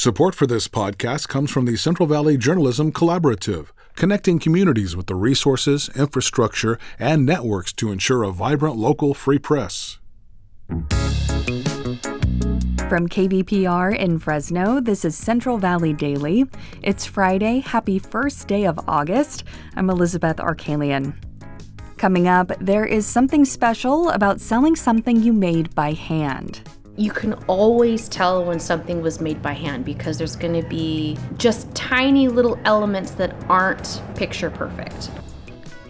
Support for this podcast comes from the Central Valley Journalism Collaborative, connecting communities with the resources, infrastructure, and networks to ensure a vibrant local free press. From KVPR in Fresno, this is Central Valley Daily. It's Friday. Happy first day of August. I'm Elizabeth Arkalian. Coming up, there is something special about selling something you made by hand. You can always tell when something was made by hand because there's going to be just tiny little elements that aren't picture perfect.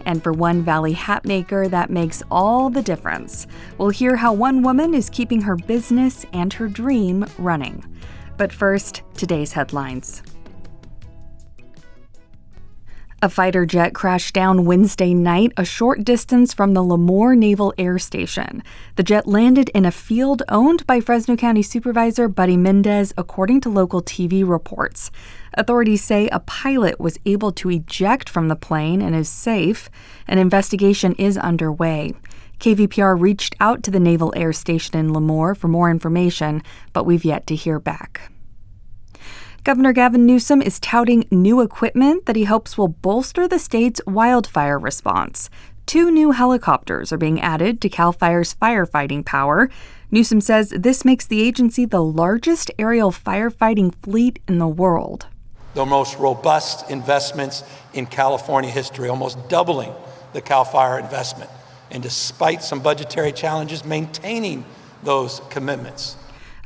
And for one Valley hat maker, that makes all the difference. We'll hear how one woman is keeping her business and her dream running. But first, today's headlines. A fighter jet crashed down Wednesday night a short distance from the Lemoore Naval Air Station. The jet landed in a field owned by Fresno County Supervisor Buddy Mendez, according to local TV reports. Authorities say a pilot was able to eject from the plane and is safe. An investigation is underway. KVPR reached out to the Naval Air Station in Lemoore for more information, but we've yet to hear back. Governor Gavin Newsom is touting new equipment that he hopes will bolster the state's wildfire response. 2 new helicopters are being added to CAL FIRE's firefighting power. Newsom says this makes the agency the largest aerial firefighting fleet in the world. The most robust investments in California history, almost doubling the CAL FIRE investment. And despite some budgetary challenges, maintaining those commitments.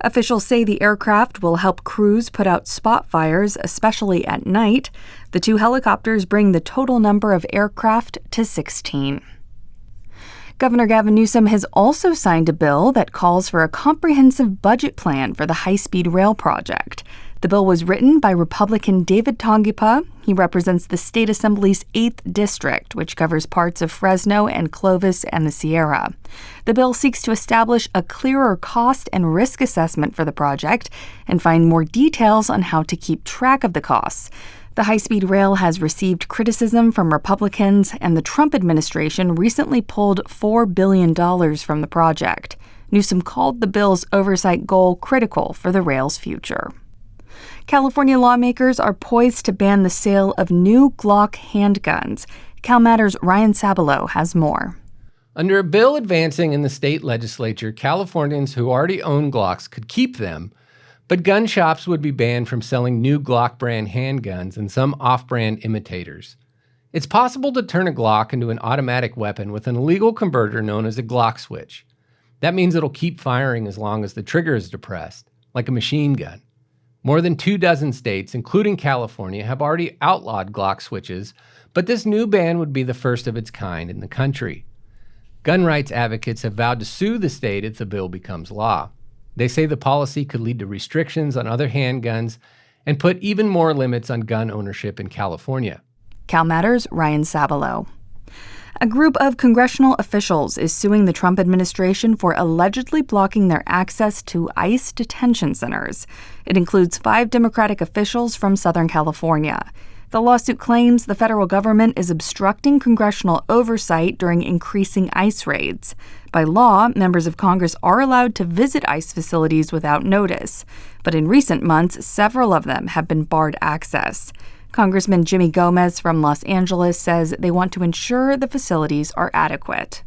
Officials say the aircraft will help crews put out spot fires, especially at night. The 2 helicopters bring the total number of aircraft to 16. Governor Gavin Newsom has also signed a bill that calls for a comprehensive budget plan for the high-speed rail project. The bill was written by Republican David Tongipa. He represents the State Assembly's 8th District, which covers parts of Fresno and Clovis and the Sierra. The bill seeks to establish a clearer cost and risk assessment for the project and find more details on how to keep track of the costs. The high-speed rail has received criticism from Republicans, and the Trump administration recently pulled $4 billion from the project. Newsom called the bill's oversight goal critical for the rail's future. California lawmakers are poised to ban the sale of new Glock handguns. CalMatters' Ryan Sabalow has more. Under a bill advancing in the state legislature, Californians who already own Glocks could keep them, but gun shops would be banned from selling new Glock brand handguns and some off-brand imitators. It's possible to turn a Glock into an automatic weapon with an illegal converter known as a Glock switch. That means it'll keep firing as long as the trigger is depressed, like a machine gun. More than 24 states, including California, have already outlawed Glock switches, but this new ban would be the first of its kind in the country. Gun rights advocates have vowed to sue the state if the bill becomes law. They say the policy could lead to restrictions on other handguns and put even more limits on gun ownership in California. CalMatters' Ryan Sabalow. A group of congressional officials is suing the Trump administration for allegedly blocking their access to ICE detention centers. It includes 5 Democratic officials from Southern California. The lawsuit claims the federal government is obstructing congressional oversight during increasing ICE raids. By law, members of Congress are allowed to visit ICE facilities without notice. But in recent months, several of them have been barred access. Congressman Jimmy Gomez from Los Angeles says they want to ensure the facilities are adequate.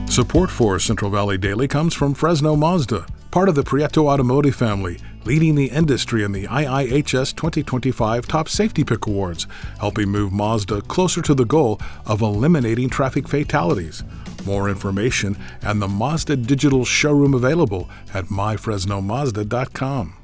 Support for Central Valley Daily comes from Fresno Mazda, part of the Prieto Automotive family, leading the industry in the IIHS 2025 Top Safety Pick Awards, helping move Mazda closer to the goal of eliminating traffic fatalities. More information and the Mazda digital showroom available at myfresnomazda.com.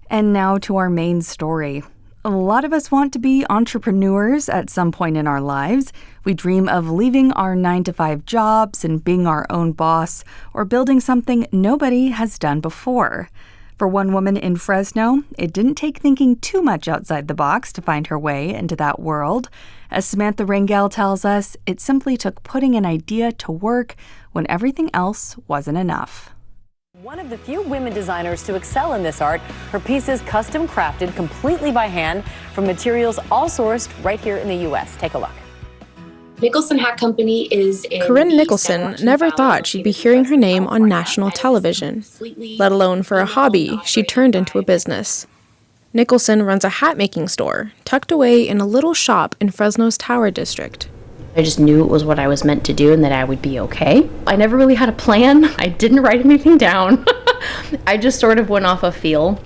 And now to our main story. A lot of us want to be entrepreneurs at some point in our lives. We dream of leaving our 9-to-5 jobs and being our own boss, or building something nobody has done before. For one woman in Fresno, it didn't take thinking too much outside the box to find her way into that world. As Samantha Rangel tells us, it simply took putting an idea to work when everything else wasn't enough. One of the few women designers to excel in this art, her pieces custom crafted completely by hand from materials all sourced right here in the U.S. Take a look. Nicholson Hat Company is in Keryn Nicholson never thought she'd be hearing her name on national television, let alone for a hobby she turned into a business. Nicholson runs a hat-making store tucked away in a little shop in Fresno's Tower District. I just knew it was what I was meant to do and that I would be okay. I never really had a plan. I didn't write anything down. I just sort of went off a feel.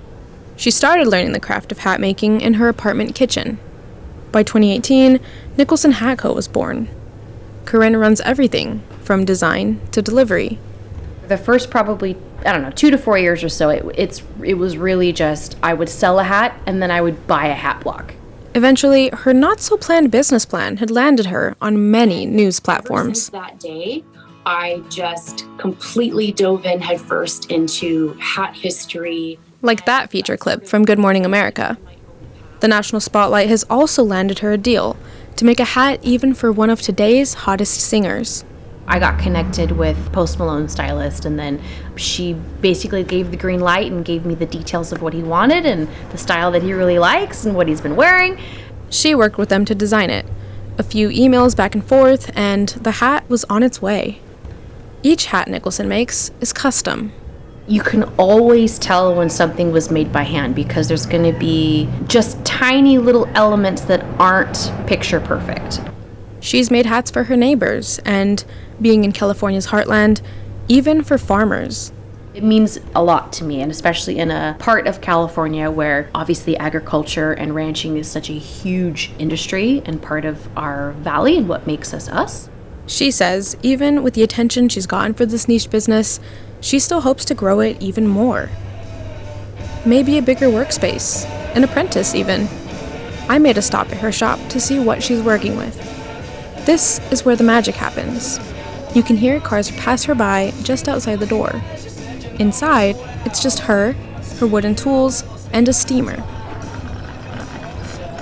She started learning the craft of hat making in her apartment kitchen. By 2018, Nicholson Hat Co. was born. Keryn runs everything from design to delivery. The first probably, 2 to 4 years or so, it was really just I would sell a hat and then I would buy a hat block. Eventually, her not-so-planned business plan had landed her on many news platforms. Since that day, I just completely dove in headfirst into hat history. Like that feature clip from Good Morning America. The national spotlight has also landed her a deal to make a hat even for one of today's hottest singers. I got connected with Post Malone stylist, and then she basically gave the green light and gave me the details of what he wanted and the style that he really likes and what he's been wearing. She worked with them to design it. A few emails back and forth, and the hat was on its way. Each hat Nicholson makes is custom. You can always tell when something was made by hand because there's going to be just tiny little elements that aren't picture perfect. She's made hats for her neighbors and, being in California's heartland, even for farmers. It means a lot to me, and especially in a part of California where obviously agriculture and ranching is such a huge industry and part of our valley and what makes us us. She says even with the attention she's gotten for this niche business, she still hopes to grow it even more. Maybe a bigger workspace, an apprentice even. I made a stop at her shop to see what she's working with. This is where the magic happens. You can hear cars pass her by just outside the door. Inside, it's just her wooden tools, and a steamer.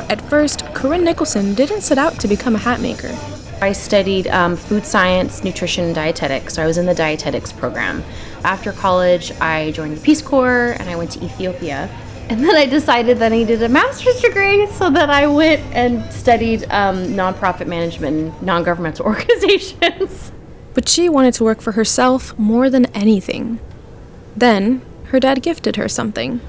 At first, Keryn Nicholson didn't set out to become a hat maker. I studied food science, nutrition, and dietetics, so I was in the dietetics program. After college, I joined the Peace Corps, and I went to Ethiopia. And then I decided that I needed a master's degree, so that I went and studied nonprofit management and non-governmental organizations. But she wanted to work for herself more than anything. Then, her dad gifted her something.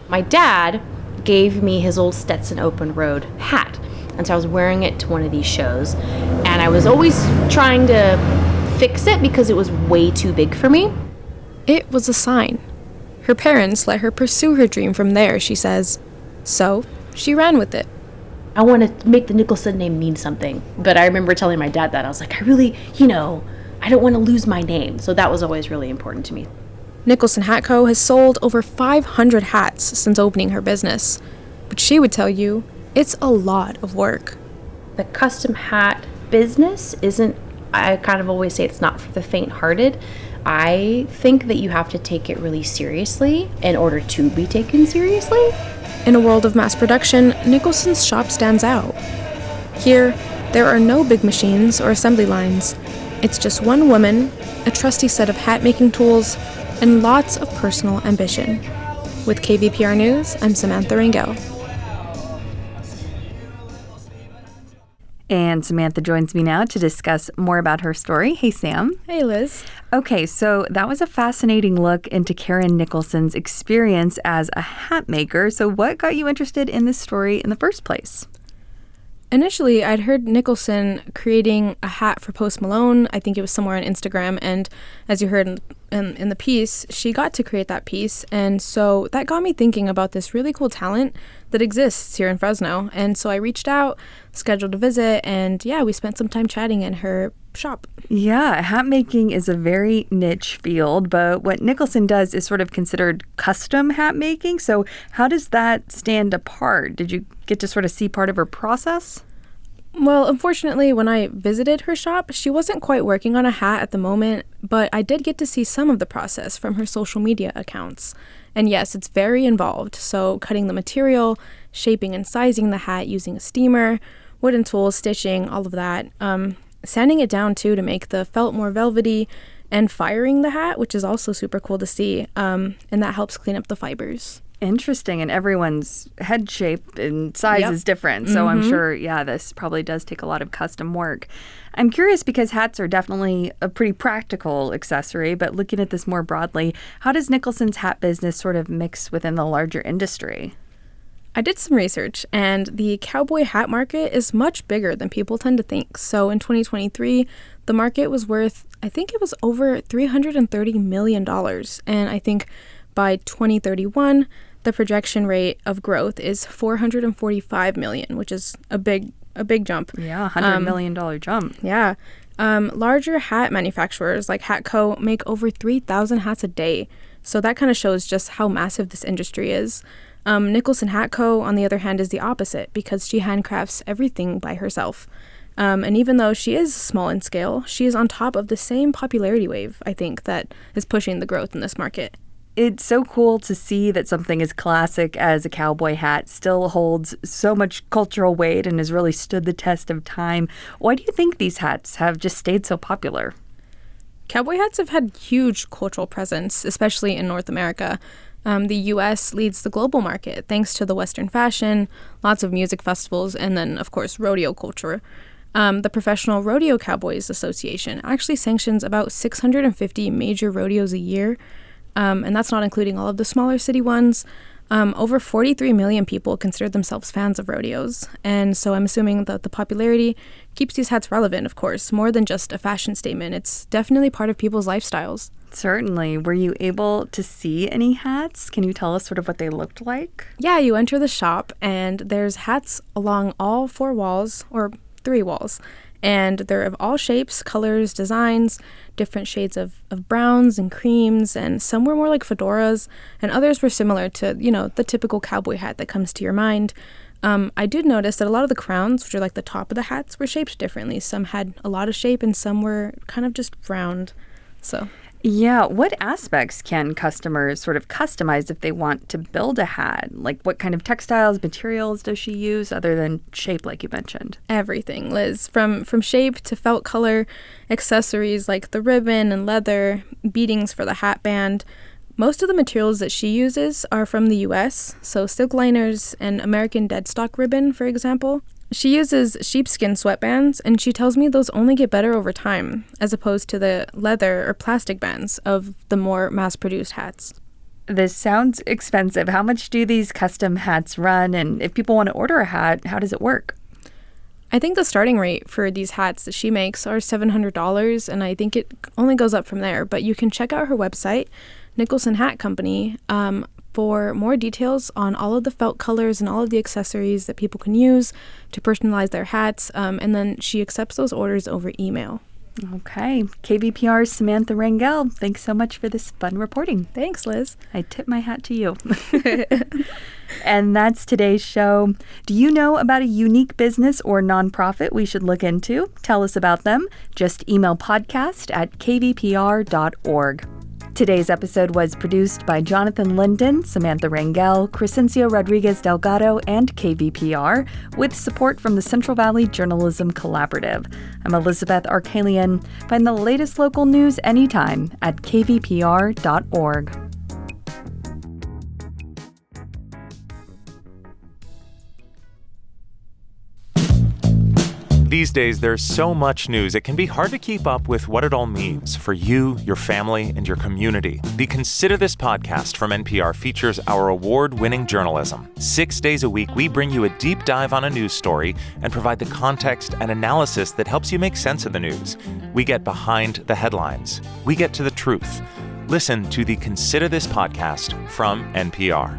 My dad gave me his old Stetson Open Road hat. And so I was wearing it to one of these shows. And I was always trying to fix it because it was way too big for me. It was a sign. Her parents let her pursue her dream from there, she says. So, she ran with it. I want to make the Nicholson name mean something. But I remember telling my dad that. I was like, I really, I don't want to lose my name. So that was always really important to me. Nicholson Hat Co. has sold over 500 hats since opening her business. But she would tell you, it's a lot of work. The custom hat business I kind of always say it's not for the faint-hearted. I think that you have to take it really seriously in order to be taken seriously. In a world of mass production, Nicholson's shop stands out. Here, there are no big machines or assembly lines. It's just one woman, a trusty set of hat-making tools, and lots of personal ambition. With KVPR News, I'm Samantha Rangel. And Samantha joins me now to discuss more about her story. Hey, Sam. Hey, Liz. Okay, so that was a fascinating look into Keryn Nicholson's experience as a hat maker. So what got you interested in this story in the first place? Initially, I'd heard Nicholson creating a hat for Post Malone. I think it was somewhere on Instagram. And as you heard in the piece, she got to create that piece. And so that got me thinking about this really cool talent that exists here in Fresno. And so I reached out, scheduled a visit, and we spent some time chatting in her shop. Yeah, hat making is a very niche field, but what Nicholson does is sort of considered custom hat making. So how does that stand apart? Did you get to sort of see part of her process? Well, unfortunately, when I visited her shop, she wasn't quite working on a hat at the moment, but I did get to see some of the process from her social media accounts. And yes, it's very involved. So cutting the material, shaping and sizing the hat using a steamer, wooden tools, stitching, all of that. Sanding it down, too, to make the felt more velvety, and firing the hat, which is also super cool to see. And that helps clean up the fibers. Interesting. And everyone's head shape and size is different. So I'm sure, this probably does take a lot of custom work. I'm curious because hats are definitely a pretty practical accessory, but looking at this more broadly, how does Nicholson's hat business sort of mix within the larger industry? I did some research, and the cowboy hat market is much bigger than people tend to think. So in 2023, the market was worth, I think it was over $330 million. And I think by 2031, the projection rate of growth is $445 million, which is a big jump. Yeah, $100 million jump. Yeah. Larger hat manufacturers like Hatco make over 3,000 hats a day. So that kind of shows just how massive this industry is. Nicholson Hat Co., on the other hand, is the opposite because she handcrafts everything by herself. And even though she is small in scale, she is on top of the same popularity wave, I think, that is pushing the growth in this market. It's so cool to see that something as classic as a cowboy hat still holds so much cultural weight and has really stood the test of time. Why do you think these hats have just stayed so popular? Cowboy hats have had huge cultural presence, especially in North America. The U.S. leads the global market thanks to the Western fashion, lots of music festivals, and then, of course, rodeo culture. The Professional Rodeo Cowboys Association actually sanctions about 650 major rodeos a year, and that's not including all of the smaller city ones. Over 43 million people consider themselves fans of rodeos, and so I'm assuming that the popularity keeps these hats relevant, of course, more than just a fashion statement. It's definitely part of people's lifestyles. Certainly. Were you able to see any hats? Can you tell us sort of what they looked like? Yeah, you enter the shop, and there's hats along all 4 walls, or 3 walls, and they're of all shapes, colors, designs, different shades of browns and creams, and some were more like fedoras, and others were similar to, the typical cowboy hat that comes to your mind. I did notice that a lot of the crowns, which are like the top of the hats, were shaped differently. Some had a lot of shape, and some were kind of just round. So... Yeah, what aspects can customers sort of customize if they want to build a hat? Like what kind of textiles, materials does she use other than shape like you mentioned? Everything, Liz. From shape to felt color, accessories like the ribbon and leather, beadings for the hat band. Most of the materials that she uses are from the U.S., so silk liners and American deadstock ribbon, for example. She uses sheepskin sweatbands, and she tells me those only get better over time, as opposed to the leather or plastic bands of the more mass-produced hats. This sounds expensive. How much do these custom hats run? And if people want to order a hat, how does it work? I think the starting rate for these hats that she makes are $700, and I think it only goes up from there. But you can check out her website, Nicholson Hat Company, for more details on all of the felt colors and all of the accessories that people can use to personalize their hats. And then she accepts those orders over email. Okay. KVPR's Samantha Rangel, thanks so much for this fun reporting. Thanks, Liz. I tip my hat to you. And that's today's show. Do you know about a unique business or nonprofit we should look into? Tell us about them. Just email podcast@kvpr.org. Today's episode was produced by Jonathan Linden, Samantha Rangel, Crescencio Rodriguez Delgado, and KVPR, with support from the Central Valley Journalism Collaborative. I'm Elizabeth Arkalian. Find the latest local news anytime at kvpr.org. These days, there's so much news, it can be hard to keep up with what it all means for you, your family, and your community. The Consider This podcast from NPR features our award-winning journalism. 6 days a week, we bring you a deep dive on a news story and provide the context and analysis that helps you make sense of the news. We get behind the headlines. We get to the truth. Listen to the Consider This podcast from NPR.